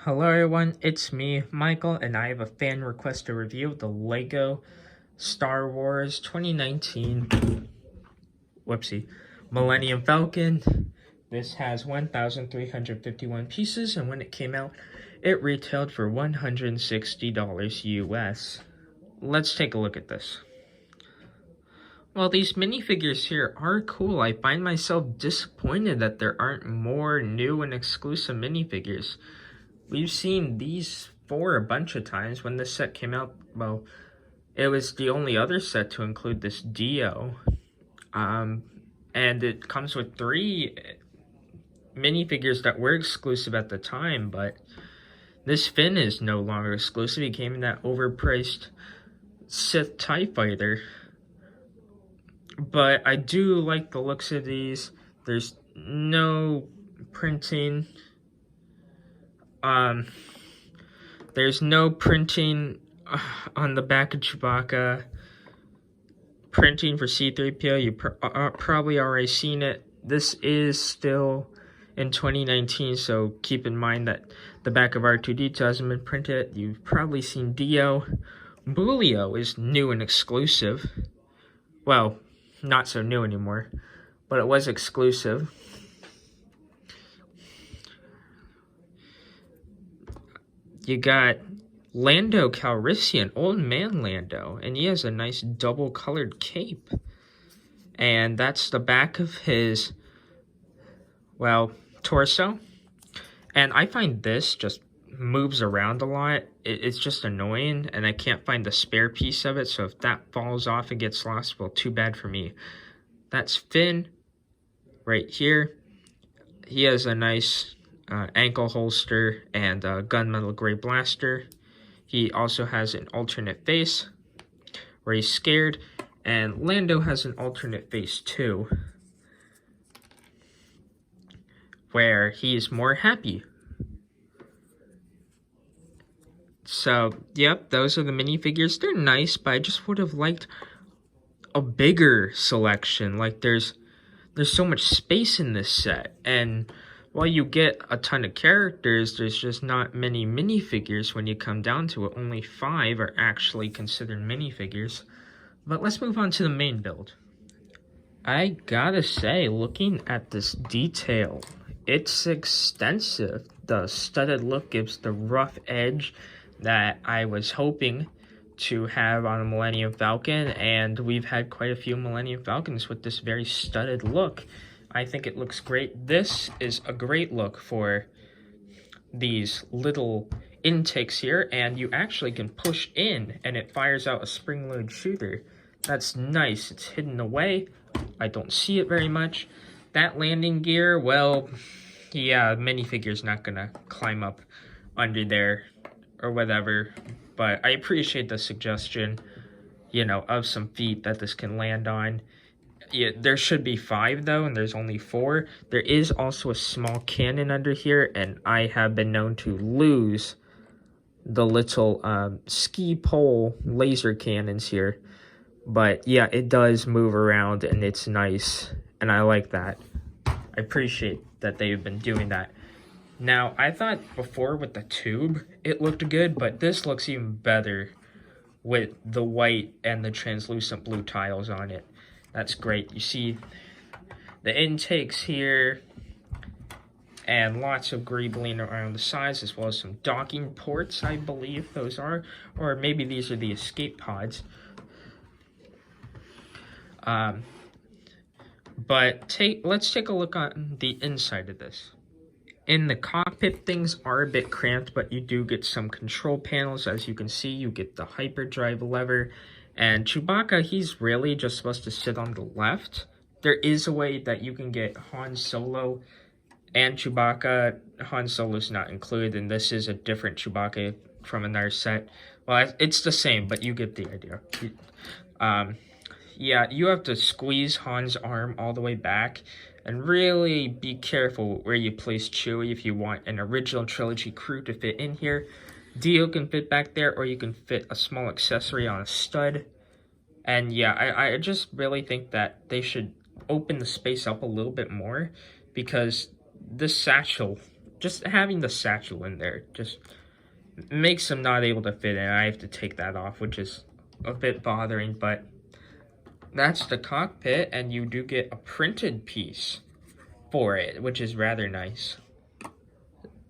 Hello everyone, it's me, Michael, and I have a fan requested review of the LEGO Star Wars 2019 Millennium Falcon. This has 1,351 pieces, and when it came out, it retailed for $160 US. Let's take a look at this. Well, these minifigures here are cool. I find myself disappointed that there aren't more new and exclusive minifigures. We've seen these four a bunch of times. When this set came out, well, it was the only other set to include this Dio. And it comes with 3 minifigures that were exclusive at the time, but this Finn is no longer exclusive. He came in that overpriced Sith TIE Fighter. But I do like the looks of these. There's no printing. There's no printing on the back of Chewbacca. Printing for C-3PO, you probably already seen it. This is still in 2019, so keep in mind that the back of R2-D2 hasn't been printed. You've probably seen Dio. Bulio is new and exclusive. Well, not so new anymore, but it was exclusive. You got Lando Calrissian, old man Lando, and he has a nice double-colored cape. And that's the back of his, well, torso. And I find this just moves around a lot. It's just annoying, and I can't find the spare piece of it, so if that falls off and gets lost, well, too bad for me. That's Finn right here. He has a nice ankle holster and a gunmetal gray blaster. He also has an alternate face where he's scared, and Lando has an alternate face too, where he's more happy. So, yep, those are the minifigures. They're nice, but I just would have liked a bigger selection. Like, there's so much space in this set, and while you get a ton of characters, there's just not many minifigures when you come down to it. Only 5 are actually considered minifigures. But let's move on to the main build. I gotta say, looking at this detail, it's extensive. The studded look gives the rough edge that I was hoping to have on a Millennium Falcon, and we've had quite a few Millennium Falcons with this very studded look. I think it looks great. This is a great look for these little intakes here, and you actually can push in and it fires out a spring-loaded shooter. That's nice. It's hidden away. I don't see it very much. That landing gear, well, yeah, minifigure's not gonna climb up under there or whatever, but I appreciate the suggestion, you know, of some feet that this can land on. Yeah, there should be 5 though, and there's only 4. There is also a small cannon under here, and I have been known to lose the little ski pole laser cannons here. But yeah, it does move around, and it's nice, and I like that. I appreciate that they've been doing that. Now, I thought before with the tube, it looked good, but this looks even better with the white and the translucent blue tiles on it. That's great. You see the intakes here, and lots of greebling around the sides, as well as some docking ports, I believe those are. Or maybe these are the escape pods. But let's take a look on the inside of this. In the cockpit, things are a bit cramped, but you do get some control panels. As you can see, you get the hyperdrive lever. And Chewbacca, he's really just supposed to sit on the left. There is a way that you can get Han Solo and Chewbacca. Han Solo's not included, and this is a different Chewbacca from another set. Well, it's the same, but you get the idea. Yeah, you have to squeeze Han's arm all the way back, and really be careful where you place Chewie if you want an original trilogy crew to fit in here. Dio can fit back there, or you can fit a small accessory on a stud. And yeah, I just really think that they should open the space up a little bit more, because this satchel just having the satchel in there just makes them not able to fit in. I have to take that off, which is a bit bothering, but that's the cockpit, and you do get a printed piece for it, which is rather nice.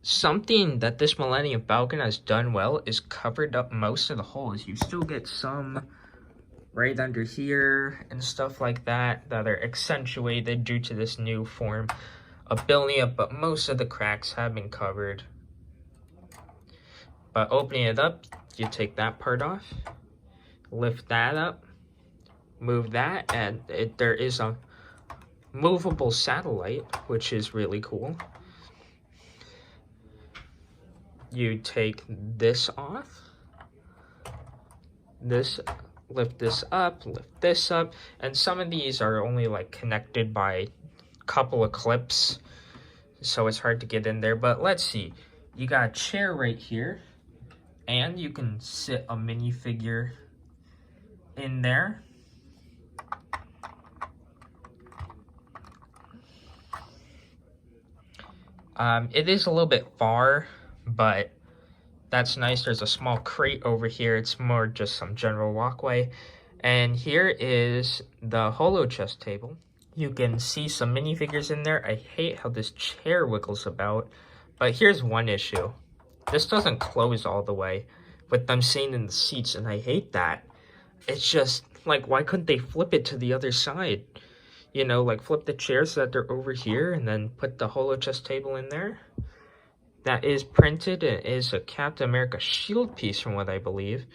Something that this Millennium Falcon has done well is covered up most of the holes. You still get some right under here and stuff like that that are accentuated due to this new form of building up, but most of the cracks have been covered. But opening it up, you take that part off, lift that up, move that, and there is a movable satellite, which is really cool. You take this off, lift this up, and some of these are only like connected by a couple of clips, so it's hard to get in there. But let's see, you got a chair right here, and you can sit a minifigure in there. It is a little bit far, but that's nice. There's a small crate over here. It's more just some general walkway. And here is the Holochess Table. You can see some minifigures in there. I hate how this chair wiggles about, but here's one issue. This doesn't close all the way with them sitting in the seats, and I hate that. It's just, like, why couldn't they flip it to the other side? You know, like flip the chairs so that they're over here and then put the Holochess Table in there. That is printed. It is a Captain America shield piece from what I believe.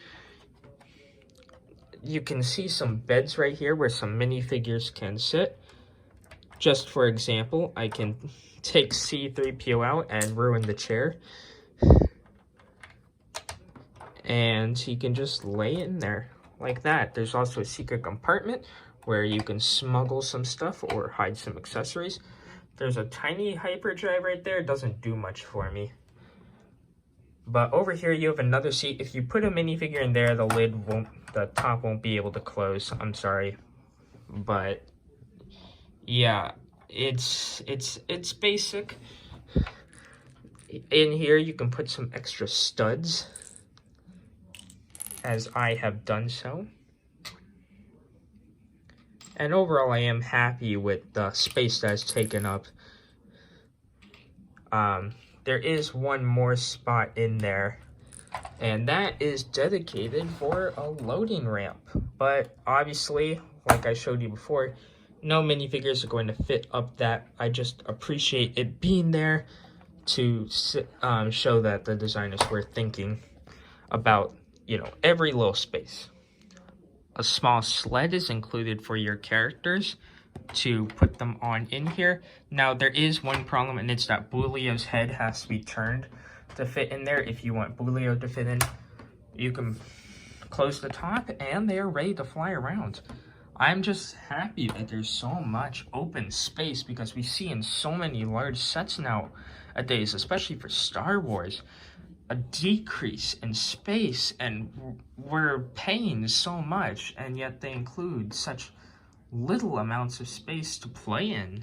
You can see some beds right here where some minifigures can sit. Just for example, I can take C-3PO out and ruin the chair. And he can just lay in there like that. There's also a secret compartment where you can smuggle some stuff or hide some accessories. There's a tiny hyperdrive right there. It doesn't do much for me. But over here you have another seat. If you put a minifigure in there, the top won't be able to close. I'm sorry. But yeah, it's basic. In here you can put some extra studs, as I have done so. And overall, I am happy with the space that is taken up. There is one more spot in there, and that is dedicated for a loading ramp. But obviously, like I showed you before, no minifigures are going to fit up that. I just appreciate it being there to show that the designers were thinking about, you know, every little space. A small sled is included for your characters to put them on in here. Now, there is one problem, and it's that Bulio's head has to be turned to fit in there. If you want Bulio to fit in, you can close the top, and they are ready to fly around. I'm just happy that there's so much open space, because we see in so many large sets nowadays, especially for Star Wars, a decrease in space, and we're paying so much, and yet they include such little amounts of space to play in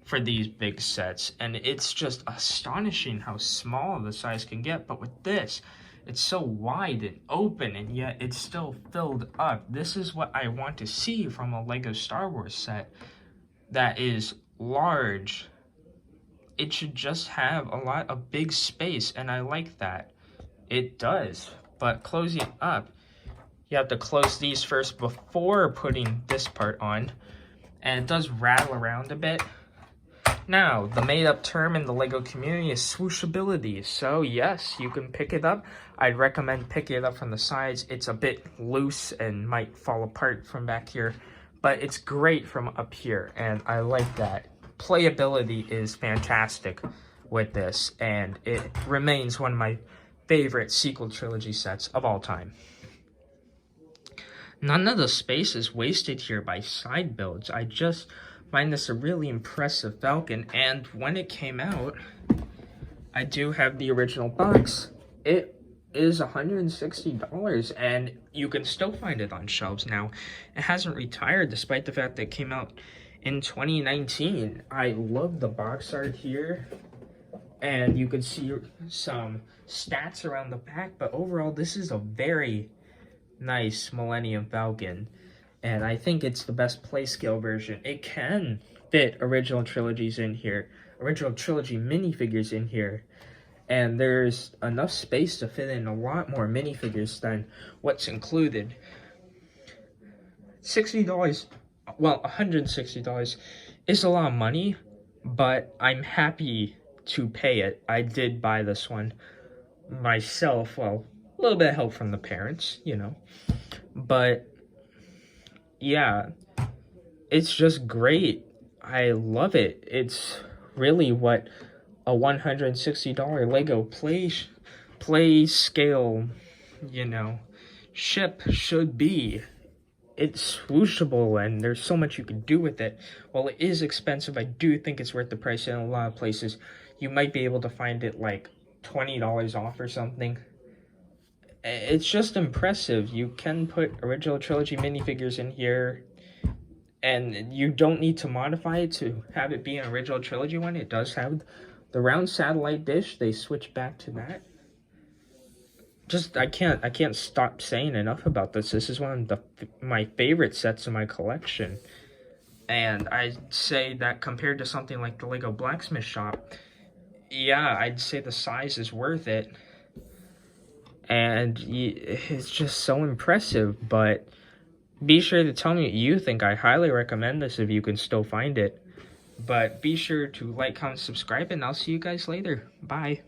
for these big sets. And it's just astonishing how small the size can get. But with this, it's so wide and open, and yet it's still filled up. This is what I want to see from a Lego Star Wars set that is large. It should just have a lot of big space, and I like that. It does. But closing it up, you have to close these first before putting this part on, and it does rattle around a bit. Now, the made-up term in the LEGO community is swooshability. So yes, you can pick it up. I'd recommend picking it up from the sides. It's a bit loose and might fall apart from back here, but it's great from up here, and I like that. Playability is fantastic with this, and it remains one of my favorite sequel trilogy sets of all time. None of the space is wasted here by side builds. I just find this a really impressive Falcon, and when it came out, I do have the original box. It is $160, and you can still find it on shelves now. It hasn't retired despite the fact that it came out in 2019. I love the box art here. and you can see some stats around the back, but overall this is a very nice Millennium Falcon, and I think it's the best play scale version. It can fit original trilogies in here, original trilogy minifigures in here, and there's enough space to fit in a lot more minifigures than what's included. $60, well, $160 is a lot of money, but I'm happy to pay it. I did buy this one myself. Well, a little bit of help from the parents, you know. But yeah, it's just great. I love it. It's really what a $160 Lego play scale, you know, ship should be. It's swooshable and there's so much you can do with it. While it is expensive, I do think it's worth the price. In a lot of places, you might be able to find it like $20 off or something. It's just impressive. You can put original trilogy minifigures in here, and you don't need to modify it to have it be an original trilogy one. It does have the round satellite dish. They switch back to that. Just I can't stop saying enough about this. This is one of my favorite sets in my collection, and I'd say that compared to something like the Lego Blacksmith Shop, yeah, I'd say the size is worth it, and it's just so impressive. But be sure to tell me what you think. I highly recommend this if you can still find it. But be sure to like, comment, subscribe, and I'll see you guys later. Bye.